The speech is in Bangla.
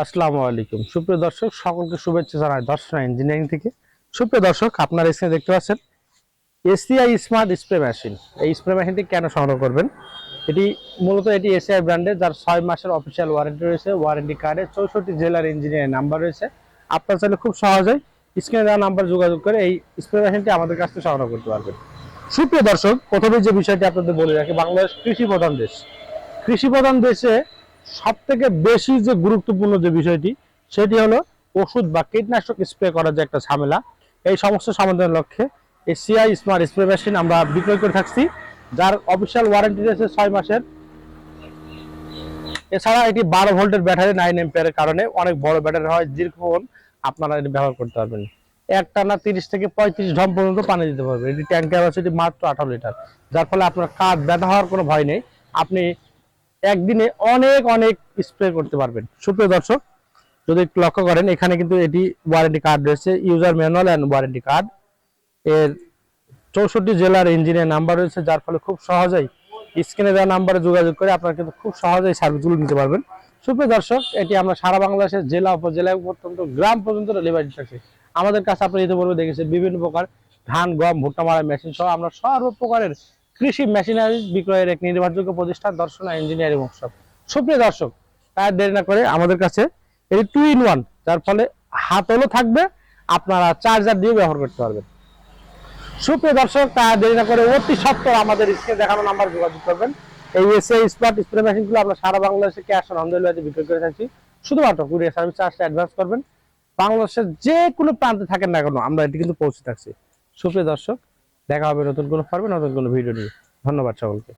আসসালামু আলাইকুম সুপ্রিয় দর্শক, সকলকে শুভেচ্ছা জানাই দর্শনা ইঞ্জিনিয়ারিং থেকে। সুপ্রিয় দর্শক, আপনারা এখানে দেখতে পাচ্ছেন এসিআই স্মার্ট স্প্রে মেশিন। এই স্প্রে মেশিনটি কেন সংগ্রহ করবেন? এটি এসিআই ব্র্যান্ডের, যার 6 মাসের অফিসিয়াল ওয়ারেন্টি রয়েছে। ওয়ারেন্টি কার্ডে 64 জেলার ইঞ্জিনিয়ারিং নাম্বার রয়েছে। আপনারা চাইলে খুব সহজেই স্ক্রিনে দেওয়া নাম্বার যোগাযোগ করে এই স্প্রে মেশিনটি আমাদের কাছ থেকে সংগ্রহ করতে পারবেন। সুপ্রিয় দর্শক, প্রথমে যে বিষয়টি আপনাদের বলে রাখি, বাংলাদেশ কৃষি প্রধান দেশ। কৃষি প্রধান দেশে সব থেকে বেশি যে গুরুত্বপূর্ণ যে বিষয়টি, সেটি হলো ওষুধ বা কীটনাশক স্প্রে করার যে একটা ঝামেলা। এই সমস্যা সমাধানের লক্ষ্যে এসিআই স্মার্ট স্প্রে মেশিন আমরা বিক্রয় করে থাকছি, যার অফিসিয়াল ওয়ারেন্টি রয়েছে 6 মাসের। এছাড়া এটি 12 ভোল্টের ব্যাটারি, 9 এম্পিয়ারের কারণে অনেক বড় ব্যাটারি হয়, দীর্ঘক্ষণ আপনারা এটি ব্যবহার করতে পারবেন। একটানা 30 থেকে 35 ঢম পর্যন্ত পানি দিতে পারবেন। এটি ট্যাঙ্ক ক্যাপাসিটি মাত্র 18 লিটার, যার ফলে আপনার কাজ ব্যথা হওয়ার কোনো ভয় নেই। আপনি একদিনে অনেক অনেক স্প্রে করতে পারবেন। সুপ্রিয় দর্শক, যদি একটু লক্ষ্য করেন, এখানে কিন্তু এটি ওয়ারেন্টি কার্ড রয়েছে, user manual and warranty card. এর 64 জেলার ইঞ্জিনিয়ার নাম্বার রয়েছে, যার ফলে খুব সহজেই স্ক্রিনে দেওয়া নাম্বারে যোগাযোগ করে আপনারা কিন্তু খুব সহজেই সার্ভিসগুলো নিতে পারবেন। সুপ্রিয় দর্শক, এটি আমরা সারা বাংলাদেশের জেলা উপজেলা পর্যন্ত, গ্রাম পর্যন্ত ডেলিভারি দিচ্ছি। আমাদের কাছে আপনি ইতিপূর্বে দেখেছেন বিভিন্ন প্রকার ধান, গম, ভুট্টা মারা মেশিন সহ আমরা সর্বপ্রকারের কৃষি মেশিনারি বিক্রয়ের এক নির্ভরযোগ্য প্রতিষ্ঠান দর্শনা ইঞ্জিনিয়ারিং ওয়ার্কশপ। সুপ্রিয় দর্শক, তার দেরি না করে আমাদের কাছে এটি 2-in-1, যার ফলে হাতলও থাকবে, আপনারা চার্জার দিয়ে ব্যবহার করতে পারবেন। সুপ্রিয় দর্শক, তার দেরি না করে অতি সত্বর আমাদের স্ক্রিনে দেখানো নাম্বার যোগাযোগ করবেন। এই এসিআই স্মার্ট স্প্রে মেশিনগুলো আমরা সারা বাংলাদেশে ক্যাশ অন হোম ডেলিভারিতে বিক্রি করে থাকি। শুধুমাত্র কুরিয়ার সার্ভিস চার্জটা অ্যাডভান্স করবেন। বাংলাদেশের যে কোনো প্রান্তে থাকেন না কেন, আমরা এটি কিন্তু পৌঁছে থাকছি। সুপ্রিয় দর্শক, দেখা হবে নতুন কোনো ফর্মে, নতুন কোনো ভিডিও নিয়ে। ধন্যবাদ সকলকে।